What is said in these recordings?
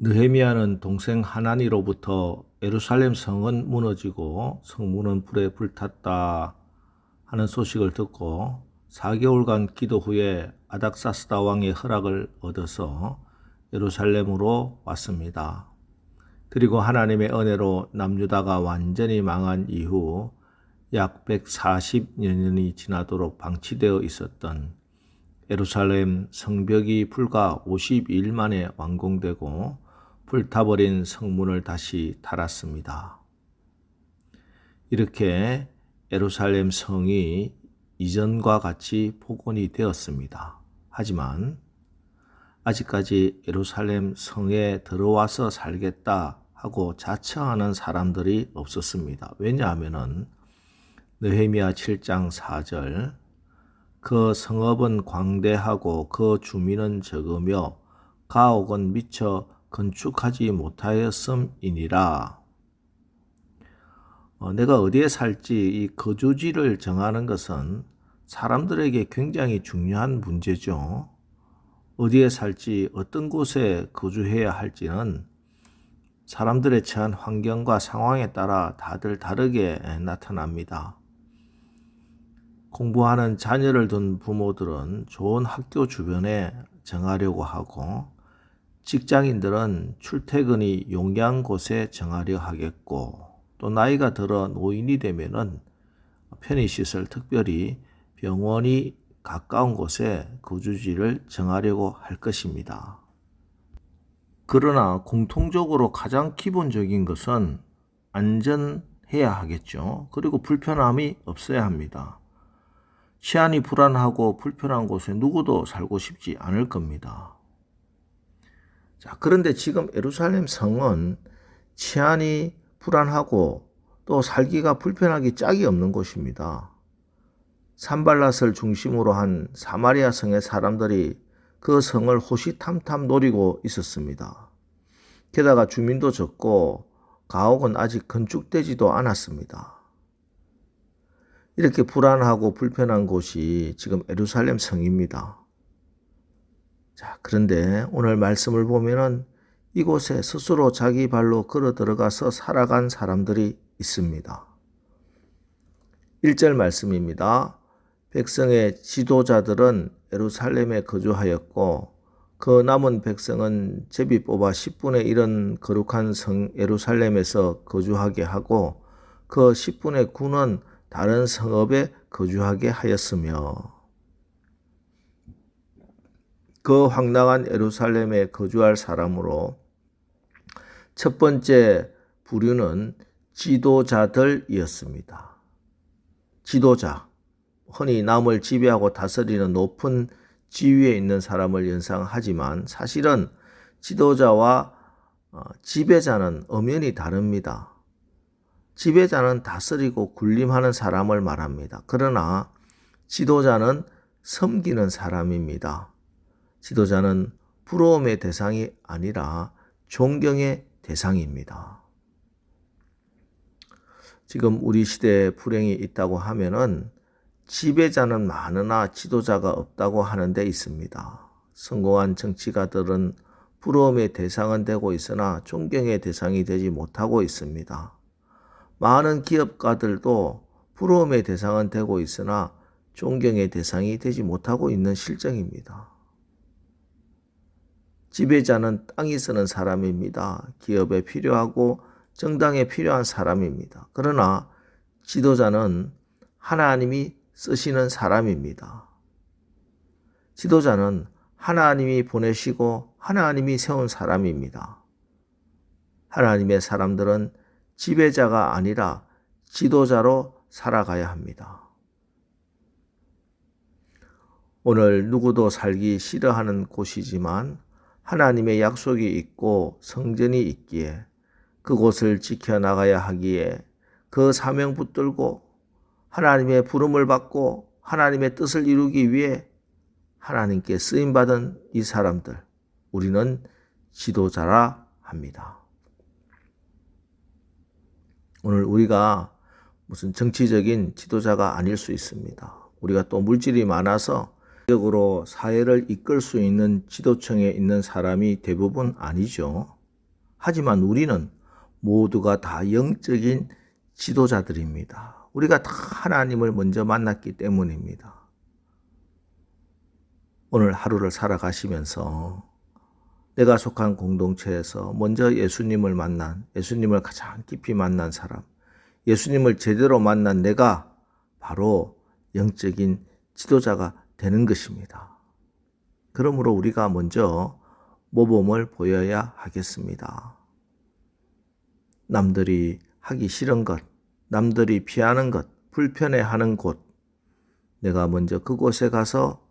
느헤미야는 동생 하나니로부터 예루살렘 성은 무너지고 성문은 불에 불탔다 하는 소식을 듣고 4개월간 기도 후에 아닥사스다 왕의 허락을 얻어서 예루살렘으로 왔습니다. 그리고 하나님의 은혜로 남유다가 완전히 망한 이후 약 140여 년이 지나도록 방치되어 있었던 예루살렘 성벽이 불과 52일 만에 완공되고 불타버린 성문을 다시 달았습니다. 이렇게 예루살렘 성이 이전과 같이 복원이 되었습니다. 하지만 아직까지 예루살렘 성에 들어와서 살겠다 하고 자처하는 사람들이 없었습니다. 왜냐하면 느헤미야 7장 4절 그 성읍은 광대하고 그 주민은 적으며 가옥은 미처 건축하지 못하였음이니라. 내가 어디에 살지 이 거주지를 정하는 것은 사람들에게 굉장히 중요한 문제죠. 어디에 살지 어떤 곳에 거주해야 할지는 사람들의 처한 환경과 상황에 따라 다들 다르게 나타납니다. 공부하는 자녀를 둔 부모들은 좋은 학교 주변에 정하려고 하고 직장인들은 출퇴근이 용이한 곳에 정하려 하겠고 또 나이가 들어 노인이 되면은 편의시설 특별히 병원이 가까운 곳에 거주지를 정하려고 할 것입니다. 그러나 공통적으로 가장 기본적인 것은 안전해야 하겠죠. 그리고 불편함이 없어야 합니다. 치안이 불안하고 불편한 곳에 누구도 살고 싶지 않을 겁니다. 자, 그런데 지금 예루살렘 성은 치안이 불안하고 또 살기가 불편하기 짝이 없는 곳입니다. 산발랏을 중심으로 한 사마리아 성의 사람들이 그 성을 호시탐탐 노리고 있었습니다. 게다가 주민도 적고 가옥은 아직 건축되지도 않았습니다. 이렇게 불안하고 불편한 곳이 지금 예루살렘 성입니다. 자, 그런데 오늘 말씀을 보면은 이곳에 스스로 자기 발로 걸어 들어가서 살아간 사람들이 있습니다. 1절 말씀입니다. 백성의 지도자들은 예루살렘에 거주하였고 그 남은 백성은 제비 뽑아 10분의 1은 거룩한 성 예루살렘에서 거주하게 하고 그 10분의 9는 다른 성읍에 거주하게 하였으며 그 황당한 예루살렘에 거주할 사람으로 첫 번째 부류는 지도자들이었습니다. 지도자, 흔히 남을 지배하고 다스리는 높은 지위에 있는 사람을 연상하지만 사실은 지도자와 지배자는 엄연히 다릅니다. 지배자는 다스리고 군림하는 사람을 말합니다. 그러나 지도자는 섬기는 사람입니다. 지도자는 부러움의 대상이 아니라 존경의 대상입니다. 지금 우리 시대에 불행이 있다고 하면은 지배자는 많으나 지도자가 없다고 하는 데 있습니다. 성공한 정치가들은 부러움의 대상은 되고 있으나 존경의 대상이 되지 못하고 있습니다. 많은 기업가들도 부러움의 대상은 되고 있으나 존경의 대상이 되지 못하고 있는 실정입니다. 지배자는 땅이 쓰는 사람입니다. 기업에 필요하고 정당에 필요한 사람입니다. 그러나 지도자는 하나님이 쓰시는 사람입니다. 지도자는 하나님이 보내시고 하나님이 세운 사람입니다. 하나님의 사람들은 지배자가 아니라 지도자로 살아가야 합니다. 오늘 누구도 살기 싫어하는 곳이지만 하나님의 약속이 있고 성전이 있기에 그곳을 지켜나가야 하기에 그 사명 붙들고 하나님의 부름을 받고 하나님의 뜻을 이루기 위해 하나님께 쓰임받은 이 사람들, 우리는 지도자라 합니다. 오늘 우리가 무슨 정치적인 지도자가 아닐 수 있습니다. 우리가 또 물질이 많아서 적으로 사회를 이끌 수 있는 지도층에 있는 사람이 대부분 아니죠. 하지만 우리는 모두가 다 영적인 지도자들입니다. 우리가 다 하나님을 먼저 만났기 때문입니다. 오늘 하루를 살아가시면서 내가 속한 공동체에서 먼저 예수님을 만난, 예수님을 가장 깊이 만난 사람, 예수님을 제대로 만난 내가 바로 영적인 지도자가 되는 것입니다. 그러므로 우리가 먼저 모범을 보여야 하겠습니다. 남들이 하기 싫은 것, 남들이 피하는 것, 불편해하는 곳, 내가 먼저 그곳에 가서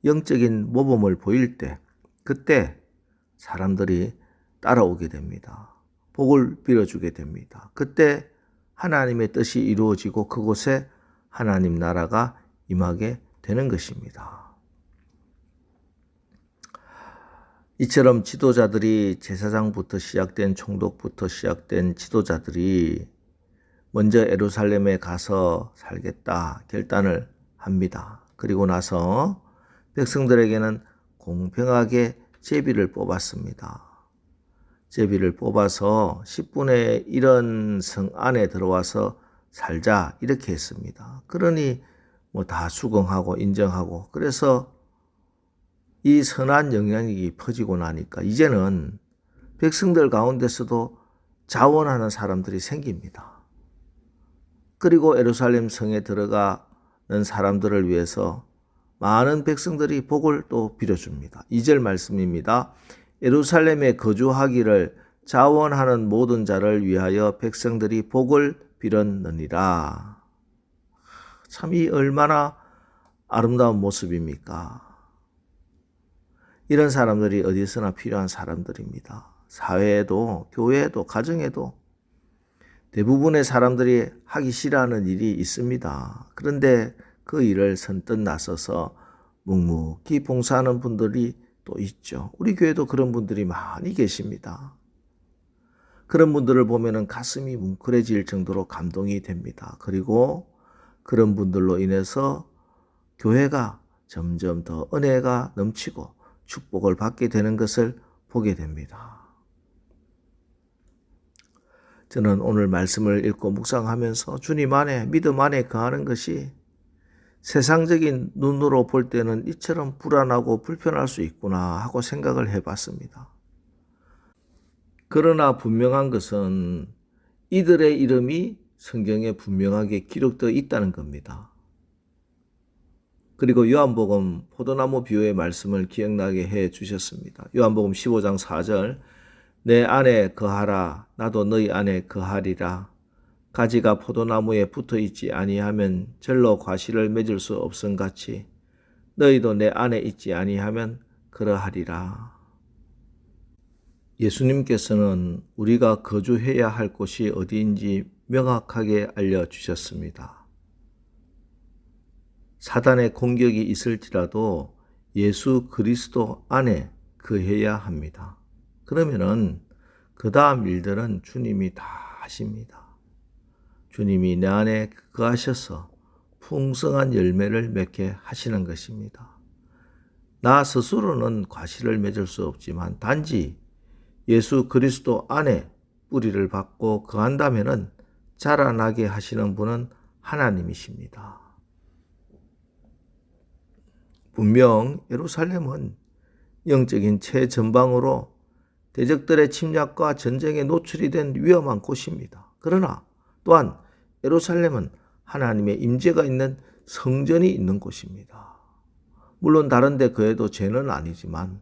영적인 모범을 보일 때, 그때 사람들이 따라오게 됩니다. 복을 빌어주게 됩니다. 그때 하나님의 뜻이 이루어지고 그곳에 하나님 나라가 임하게 되는 것입니다. 이처럼 지도자들이 제사장부터 시작된 총독부터 시작된 지도자들이 먼저 예루살렘에 가서 살겠다 결단을 합니다. 그리고 나서 백성들에게는 공평하게 제비를 뽑았습니다. 제비를 뽑아서 10분의 1은 성 안에 들어와서 살자 이렇게 했습니다. 그러니 다 수긍하고 인정하고 그래서 이 선한 영향력이 퍼지고 나니까 이제는 백성들 가운데서도 자원하는 사람들이 생깁니다. 그리고 예루살렘 성에 들어가는 사람들을 위해서 많은 백성들이 복을 또 빌어줍니다. 2절 말씀입니다. 예루살렘에 거주하기를 자원하는 모든 자를 위하여 백성들이 복을 빌었느니라. 참 이 얼마나 아름다운 모습입니까? 이런 사람들이 어디서나 필요한 사람들입니다. 사회에도 교회에도 가정에도 대부분의 사람들이 하기 싫어하는 일이 있습니다. 그런데 그 일을 선뜻 나서서 묵묵히 봉사하는 분들이 또 있죠. 우리 교회도 그런 분들이 많이 계십니다. 그런 분들을 보면 가슴이 뭉클해질 정도로 감동이 됩니다. 그리고 그런 분들로 인해서 교회가 점점 더 은혜가 넘치고 축복을 받게 되는 것을 보게 됩니다. 저는 오늘 말씀을 읽고 묵상하면서 주님 안에 믿음 안에 거하는 것이 세상적인 눈으로 볼 때는 이처럼 불안하고 불편할 수 있구나 하고 생각을 해봤습니다. 그러나 분명한 것은 이들의 이름이 성경에 분명하게 기록되어 있다는 겁니다. 그리고 요한복음 포도나무 비유의 말씀을 기억나게 해 주셨습니다. 요한복음 15장 4절 내 안에 거하라 나도 너희 안에 거하리라. 가지가 포도나무에 붙어 있지 아니하면 절로 과실을 맺을 수 없음같이 너희도 내 안에 있지 아니하면 그러하리라. 예수님께서는 우리가 거주해야 할 곳이 어디인지 명확하게 알려주셨습니다. 사단의 공격이 있을지라도 예수 그리스도 안에 거해야 합니다. 그러면은 그 다음 일들은 주님이 다 하십니다. 주님이 내 안에 거하셔서 풍성한 열매를 맺게 하시는 것입니다. 나 스스로는 과실을 맺을 수 없지만 단지 예수 그리스도 안에 뿌리를 받고 거한다면은 자라나게 하시는 분은 하나님이십니다. 분명 예루살렘은 영적인 최전방으로 대적들의 침략과 전쟁에 노출이 된 위험한 곳입니다. 그러나 또한 예루살렘은 하나님의 임재가 있는 성전이 있는 곳입니다. 물론 다른 데 거해도 죄는 아니지만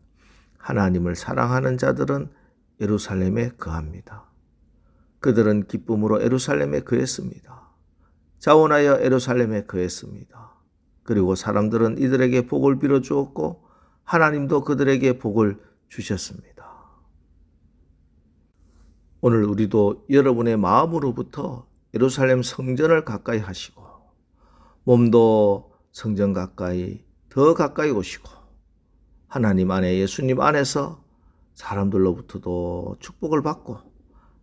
하나님을 사랑하는 자들은 예루살렘에 거합니다. 그들은 기쁨으로 예루살렘에 거했습니다. 자원하여 예루살렘에 거했습니다. 그리고 사람들은 이들에게 복을 빌어주었고 하나님도 그들에게 복을 주셨습니다. 오늘 우리도 여러분의 마음으로부터 예루살렘 성전을 가까이 하시고 몸도 성전 가까이 더 가까이 오시고 하나님 안에 예수님 안에서 사람들로부터도 축복을 받고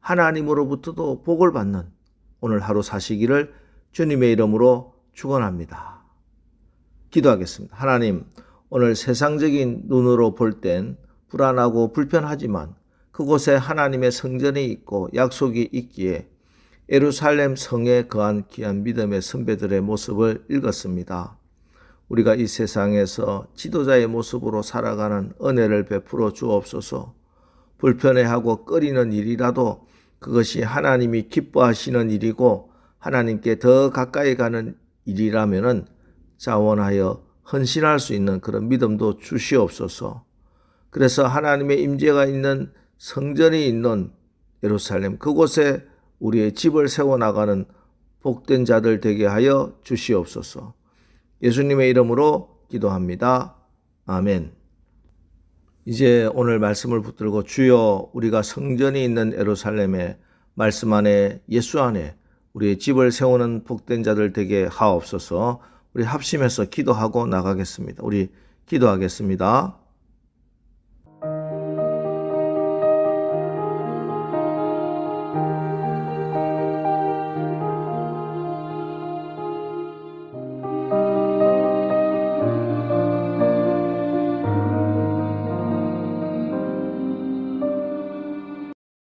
하나님으로부터도 복을 받는 오늘 하루 사시기를 주님의 이름으로 축원합니다. 기도하겠습니다. 하나님, 오늘 세상적인 눈으로 볼 땐 불안하고 불편하지만 그곳에 하나님의 성전이 있고 약속이 있기에 예루살렘 성에 거한 귀한 믿음의 선배들의 모습을 읽었습니다. 우리가 이 세상에서 지도자의 모습으로 살아가는 은혜를 베풀어 주옵소서. 불편해하고 꺼리는 일이라도 그것이 하나님이 기뻐하시는 일이고 하나님께 더 가까이 가는 일이라면은 자원하여 헌신할 수 있는 그런 믿음도 주시옵소서. 그래서 하나님의 임재가 있는 성전이 있는 예루살렘 그곳에 우리의 집을 세워나가는 복된 자들 되게 하여 주시옵소서. 예수님의 이름으로 기도합니다. 아멘. 이제 오늘 말씀을 붙들고 주여 우리가 성전이 있는 예루살렘에 말씀 안에 예수 안에 우리의 집을 세우는 복된 자들 되게 하옵소서. 우리 합심해서 기도하고 나가겠습니다. 우리 기도하겠습니다.